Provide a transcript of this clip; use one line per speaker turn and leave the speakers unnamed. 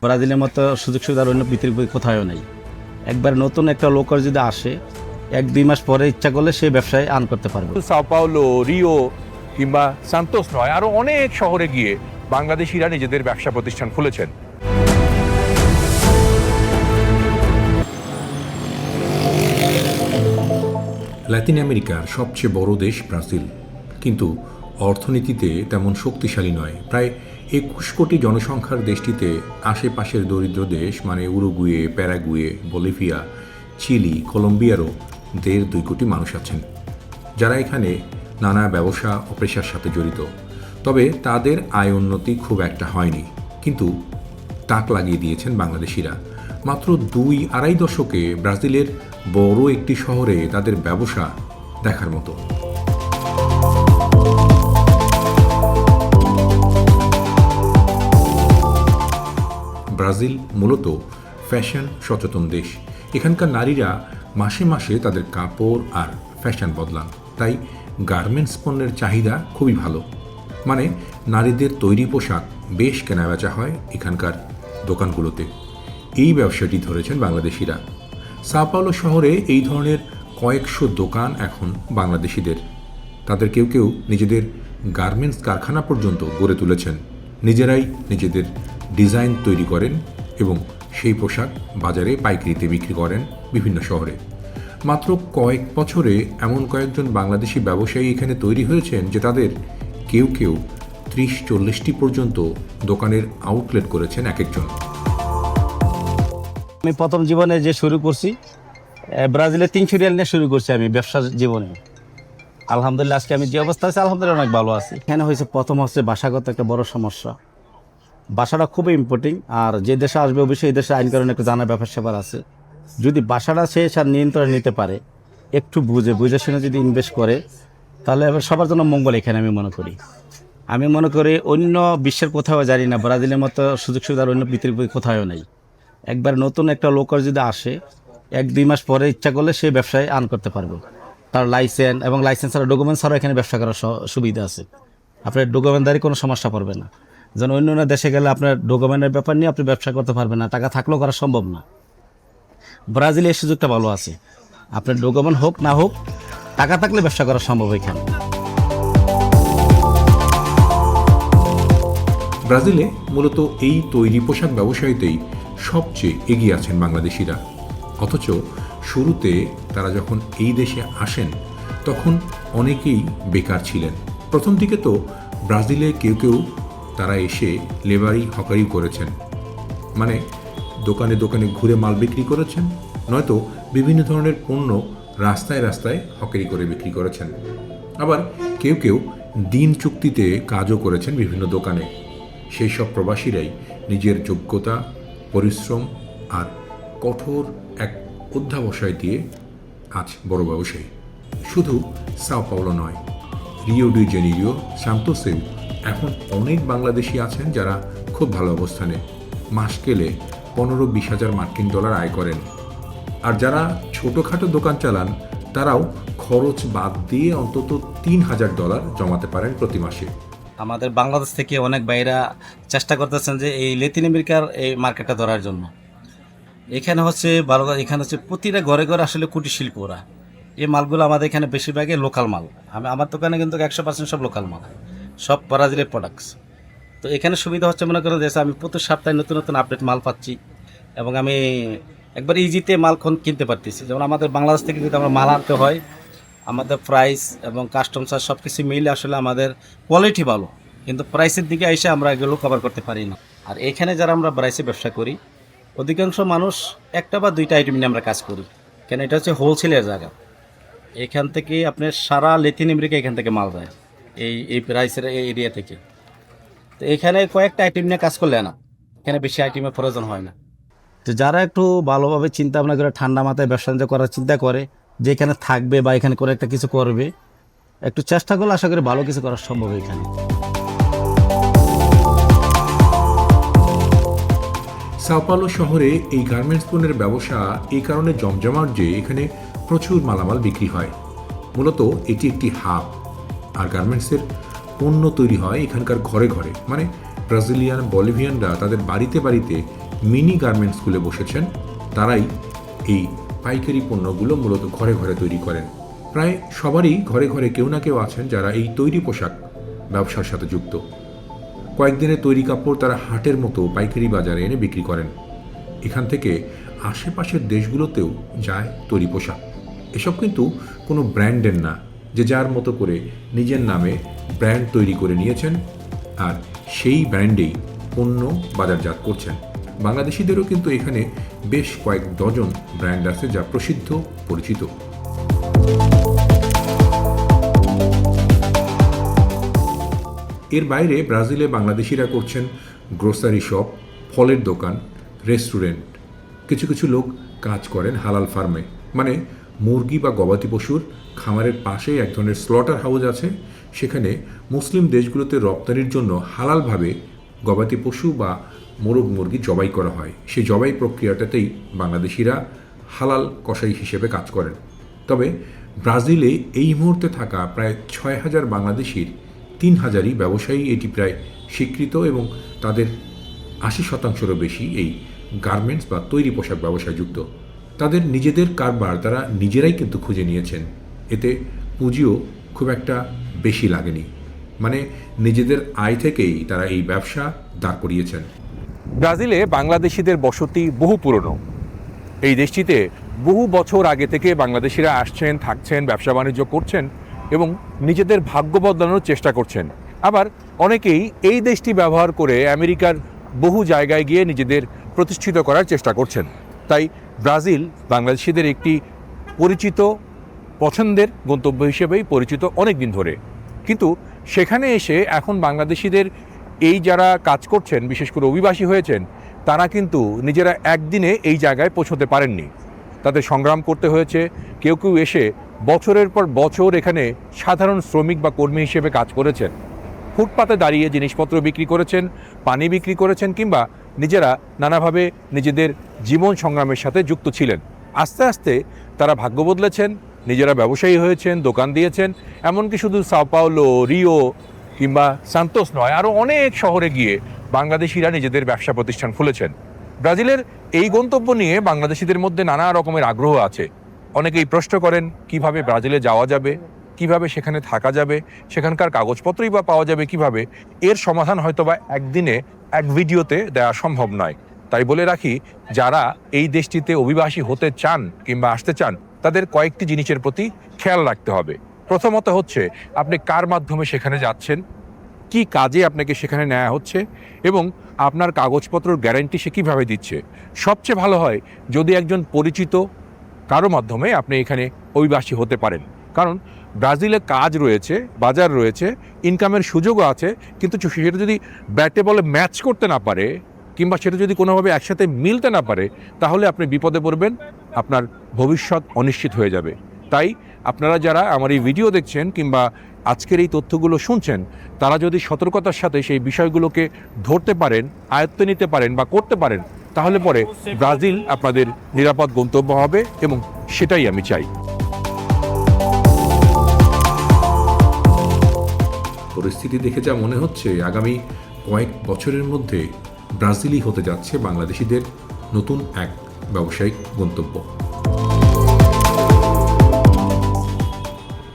ব্রাজিলের মতো সুযোগ সুবিধার অন্য পৃথিবীর কোথাও নেই। একবার নতুন একটা লোকাল যদি আসে 1-2 মাস পরে ইচ্ছা করলে সেই ব্যবসায় আর্ন করতে পারবে।
সাও পাওলো, রিও কিংবা সান্তোস নয়, আরো অনেক শহরে গিয়ে বাংলাদেশিরা নিজেদের ব্যবসা প্রতিষ্ঠান খুলেছেন।
লাতিন আমেরিকার সবচেয়ে বড় দেশ ব্রাজিল, কিন্তু অর্থনীতিতে তেমন শক্তিশালী নয়। প্রায় 21 কোটি জনসংখ্যার দেশটিতে আশেপাশের দরিদ্র দেশ মানে উরুগুয়ে, প্যারাগুয়ে, বলিভিয়া, চিলি, কলম্বিয়ারও 1.5-2 কোটি মানুষ আছেন, যারা এখানে নানা ব্যবসা ও পেশার সাথে জড়িত। তবে তাদের আয় উন্নতি খুব একটা হয়নি, কিন্তু তাক লাগিয়ে দিয়েছেন বাংলাদেশিরা। মাত্র 2-2.5 দশকে ব্রাজিলের বড় একটি শহরে তাদের ব্যবসা দেখার মতো। ব্রাজিল মূলত ফ্যাশন সচেতন দেশ। এখানকার নারীরা মাসে মাসে তাদের কাপড় আর ফ্যাশন বদলান, তাই গার্মেন্টস পণ্যের চাহিদা খুবই ভালো। মানে নারীদের তৈরি পোশাক বেশ কেনাবেচা হয় এখানকার দোকানগুলোতে। এই ব্যবসাটি ধরেছেন বাংলাদেশিরা। সাও পাওলো শহরে এই ধরনের কয়েকশো দোকান এখন বাংলাদেশিদের। তাদের কেউ কেউ নিজেদের গার্মেন্টস কারখানা পর্যন্ত গড়ে তুলেছেন, নিজেরাই নিজেদের ডিজাইন তৈরি করেন এবং সেই পোশাক বাজারে পাইকারিতে বিক্রি করেন বিভিন্ন শহরে। মাত্র কয়েক বছরে এমন কয়েকজন বাংলাদেশি ব্যবসায়ী এখানে তৈরি হয়েছেন যে তাদের কেউ কেউ 30-40টি পর্যন্ত দোকানের আউটলেট করেছেন এক একজন।
আমি প্রথম জীবনে যে শুরু করছি ব্রাজিলে 300 রিয়াল নিয়ে শুরু করছি আমি ব্যবসা জীবনে। আলহামদুলিল্লাহ আজকে আমি যে অবস্থা আছে আলহামদুলিল্লাহ অনেক ভালো আছি। এখানে হয়েছে প্রথম হচ্ছে ভাষাগত একটা বড় সমস্যা। ভাষাটা খুবই ইম্পর্টেন্ট, আর যে দেশে আসবে অবশ্যই এই দেশে আইন কারণে একটা জানার ব্যাপার স্যাপার আছে। যদি ভাষাটা সে নিয়ন্ত্রণে নিতে পারে, একটু বুঝে শুনে যদি ইনভেস্ট করে, তাহলে সবার জন্য মঙ্গল এখানে আমি মনে করি অন্য বিশ্বের কোথাও জানি না ব্রাজিলের মতো সুযোগ সুবিধার অন্য পৃথিবীর কোথাও নেই। একবার নতুন একটা লোকাল যদি আসে 1-2 মাস পরে ইচ্ছা করলে সেই ব্যবসায় আর্ন করতে পারবে। তার লাইসেন্স এবং লাইসেন্স ছাড়া ডকুমেন্ট ছাড়াও এখানে ব্যবসা করার সুবিধা আছে। আপনার ডকুমেন্টদারি কোনো সমস্যা পড়বে না। যেন অন্য অন্য দেশে গেলে আপনার ডকুমেন্টের ব্যাপার নিয়ে আপনি ব্যবসা করতে পারবেন না, টাকা থাকলেও করা সম্ভব না। ব্রাজিলে এই সুযোগটা ভালো আছে, আপনার ডকুমেন্ট হোক না হোক টাকা থাকলে ব্যবসা করা সম্ভব এখানে।
ব্রাজিলে মূলত এই তৈরি পোশাক ব্যবসায়ীতেই সবচেয়ে এগিয়ে আছেন বাংলাদেশিরা। অথচ শুরুতে তারা যখন এই দেশে আসেন তখন অনেকেই বেকার ছিলেন। প্রথম দিকে তো ব্রাজিলে কেউ কেউ তারা এসে লেবারি হকারি করেছেন, মানে দোকানে দোকানে ঘুরে মাল বিক্রি করেছেন, নয়তো বিভিন্ন ধরনের পণ্য রাস্তায় রাস্তায় হকারি করে বিক্রি করেছেন। আবার কেউ কেউ দিন চুক্তিতে কাজও করেছেন বিভিন্ন দোকানে। সেই সব প্রবাসীরাই নিজের যোগ্যতা, পরিশ্রম আর কঠোর এক অধ্যাবসায় দিয়ে আজ বড় ব্যবসায়ী। শুধু সাও পাওলো নয়, রিও ডি জেনিরিও, সান্তোসেও এখন অনেক বাংলাদেশি আছেন যারা খুব ভালো অবস্থানে। মাস গেলে 15-20 হাজার মার্কিন ডলার আয় করেন। আর যারা ছোটোখাটো দোকান চালান তারাও খরচ বাদ দিয়ে অন্তত $3,000 জমাতে পারেন প্রতি মাসে।
আমাদের বাংলাদেশ থেকে অনেক ভাইরা চেষ্টা করতেছেন যে এই লাতিন আমেরিকার এই মার্কেটটা ধরার জন্য। এখানে হচ্ছে প্রতিটা ঘরে ঘরে আসলে কুটির শিল্প ওরা। এই মালগুলো আমাদের এখানে বেশিরভাগই লোকাল মাল। আমার দোকানে কিন্তু 100% সব লোকাল মাল, সব ব্রাজিলের প্রোডাক্টস। তো এখানে সুবিধা হচ্ছে মনে করেন যে আমি প্রতি সপ্তাহে নতুন নতুন আপডেট মাল পাচ্ছি এবং আমি একবার ইজিতে মাল কিনতে পারতেছি। যেমন আমাদের বাংলাদেশ থেকে যদি আমরা মাল আনতে হয়, আমাদের প্রাইস এবং কাস্টম চার্জ সব কিছু মিলে আসলে আমাদের কোয়ালিটি ভালো, কিন্তু প্রাইসের দিকে এসে আমরা এগুলো কভার করতে পারি না। আর এখানে যারা আমরা প্রাইসে ব্যবসা করি অধিকাংশ মানুষ একটা বা দুইটা আইটেম নিয়ে আমরা কাজ করি, কেন এটা হচ্ছে হোলসেলের জায়গা। এখান থেকে আপনার সারা লাতিন আমেরিকা এখান থেকে মাল যায় এই প্রাইসের এই এরিয়া থেকে। তো এখানে কয়েকটা আইটেম নিয়ে কাজ করলে না, এখানে বেশি আইটেমের প্রয়োজন হয় না। তো যারা একটু ভালোভাবে চিন্তা ভাবনা করে ঠান্ডা মাথায় ব্যবসা করার চিন্তা করে যে এখানে থাকবে বা এখানে করে একটা কিছু করবে, একটু চেষ্টা করলে আশা করি ভালো কিছু করা সম্ভব এখানে।
সাও পাওলো শহরে এই গার্মেন্টস পণ্যের ব্যবসা এই কারণে জমজমাট যে এখানে প্রচুর মালামাল বিক্রি হয়। মূলত এটি একটি হাব, আর গার্মেন্টসের পণ্য তৈরি হয় এখানকার ঘরে ঘরে, মানে ব্রাজিলিয়ান বলিভিয়ানরা তাদের বাড়িতে বাড়িতে মিনি গার্মেন্টস খুলে বসেছেন। তারাই এই পাইকারি পণ্যগুলো মূলত ঘরে ঘরে তৈরি করেন। প্রায় সবারই ঘরে ঘরে কেউ না কেউ আছেন যারা এই তৈরি পোশাক ব্যবসার সাথে যুক্ত। কয়েকদিনের তৈরি কাপড় তারা হাটের মতো পাইকারি বাজারে এনে বিক্রি করেন। এখান থেকে আশেপাশের দেশগুলোতেও যায় তৈরি পোশাক। এসব কিন্তু কোনো ব্র্যান্ডের না, যে যার মতো করে নিজের নামে ব্র্যান্ড তৈরি করে নিয়েছেন আর সেই ব্র্যান্ডেই পণ্য বাজারজাত করছেন। বাংলাদেশিদেরও কিন্তু এখানে বেশ কয়েক ডজন ব্র্যান্ড আছে যা প্রসিদ্ধ পরিচিত। এর বাইরে ব্রাজিলে বাংলাদেশিরা করছেন গ্রোসারি শপ, ফলের দোকান, রেস্টুরেন্ট। কিছু কিছু লোক কাজ করেন হালাল ফার্মে, মানে মুরগি বা গবাদি পশুর খামারের পাশেই এক ধরনের স্লটার হাউস আছে। সেখানে মুসলিম দেশগুলোতে রপ্তানির জন্য হালালভাবে গবাদি পশু বা মোরগ মুরগি জবাই করা হয়। সেই জবাই প্রক্রিয়াটাতেই বাংলাদেশিরা হালাল কসাই হিসেবে কাজ করেন। তবে ব্রাজিলে এই মুহূর্তে থাকা প্রায় ৬,০০০ বাংলাদেশির ৩,০০০ই ব্যবসায়ী এটি প্রায় স্বীকৃত এবং তাদের ৮০%-রও বেশি এই গার্মেন্টস বা তৈরি পোশাক ব্যবসায় যুক্ত। তাদের নিজেদের কারবার তারা নিজেরাই কিন্তু খুঁজে নিয়েছেন। এতে পুঁজিও খুব একটা বেশি লাগেনি, মানে নিজেদের আয় থেকেই তারা এই ব্যবসা দাঁড় করিয়েছেন।
ব্রাজিলে বাংলাদেশিদের বসতি বহু পুরনো। এই দেশটিতে বহু বছর আগে থেকে বাংলাদেশিরা আসছেন, থাকছেন, ব্যবসা বাণিজ্য করছেন এবং নিজেদের ভাগ্য বদলানোর চেষ্টা করছেন। আবার অনেকেই এই দেশটি ব্যবহার করে আমেরিকার বহু জায়গায় গিয়ে নিজেদের প্রতিষ্ঠিত করার চেষ্টা করছেন। তাই ব্রাজিল বাংলাদেশিদের একটি পরিচিত, পছন্দের গন্তব্য হিসেবেই পরিচিত অনেক দিন ধরে। কিন্তু সেখানে এসে এখন বাংলাদেশিদের এই যারা কাজ করছেন, বিশেষ করে অভিবাসী হয়েছেন, তারা কিন্তু নিজেরা একদিনে এই জায়গায় পৌঁছতে পারেননি। তাদের সংগ্রাম করতে হয়েছে। কেউ কেউ এসে বছরের পর বছর এখানে সাধারণ শ্রমিক বা কর্মী হিসেবে কাজ করেছেন। ফুটপাতে দাঁড়িয়ে জিনিসপত্র বিক্রি করেছেন, পানি বিক্রি করেছেন, কিংবা নিজেরা নানাভাবে নিজেদের জীবন সংগ্রামের সাথে যুক্ত ছিলেন। আস্তে আস্তে তারা ভাগ্য বদলেছেন, নিজেরা ব্যবসায়ী হয়েছেন, দোকান দিয়েছেন। এমনকি শুধু সাও পাওলো, রিও কিংবা সান্তোস নয়, আরও অনেক শহরে গিয়ে বাংলাদেশিরা নিজেদের ব্যবসা প্রতিষ্ঠান খুলেছেন। ব্রাজিলের এই গন্তব্য নিয়ে বাংলাদেশিদের মধ্যে নানা রকমের আগ্রহ আছে। অনেকেই প্রশ্ন করেন কিভাবে ব্রাজিলে যাওয়া যাবে, কিভাবে সেখানে থাকা যাবে, সেখানকার কাগজপত্রই বা পাওয়া যাবে কিভাবে। এর সমাধান হয়তোবা একদিনে এক ভিডিওতে দেওয়া সম্ভব নয়। তাই বলে রাখি, যারা এই দেশটিতে অভিবাসী হতে চান কিংবা আসতে চান, তাদের কয়েকটি জিনিসের প্রতি খেয়াল রাখতে হবে। প্রথমত হচ্ছে আপনি কার মাধ্যমে সেখানে যাচ্ছেন, কি কাজে আপনাকে সেখানে নেওয়া হচ্ছে এবং আপনার কাগজপত্রের গ্যারান্টি সে কীভাবে দিচ্ছে। সবচেয়ে ভালো হয় যদি একজন পরিচিত কারো মাধ্যমে আপনি এখানে অভিবাসী হতে পারেন, কারণ ব্রাজিলে কাজ রয়েছে, বাজার রয়েছে, ইনকামের সুযোগও আছে। কিন্তু সেটা যদি ব্যাটে বলে ম্যাচ করতে না পারে কিংবা সেটা যদি কোনোভাবে একসাথে মিলতে না পারে, তাহলে আপনি বিপদে পড়বেন, আপনার ভবিষ্যৎ অনিশ্চিত হয়ে যাবে। তাই আপনারা যারা আমার এই ভিডিও দেখছেন কিংবা আজকের এই তথ্যগুলো শুনছেন, তারা যদি সতর্কতার সাথে সেই বিষয়গুলোকে ধরতে পারেন, আয়ত্তে নিতে পারেন বা করতে পারেন, তাহলে পরে ব্রাজিল আপনাদের নিরাপদ গন্তব্য হবে এবং সেটাই আমি চাই।
পরিস্থিতি দেখে যা মনে হচ্ছে, আগামী কয়েক বছরের মধ্যে ব্রাজিলই হতে যাচ্ছে বাংলাদেশিদের নতুন এক ব্যবসায়িক গন্তব্য।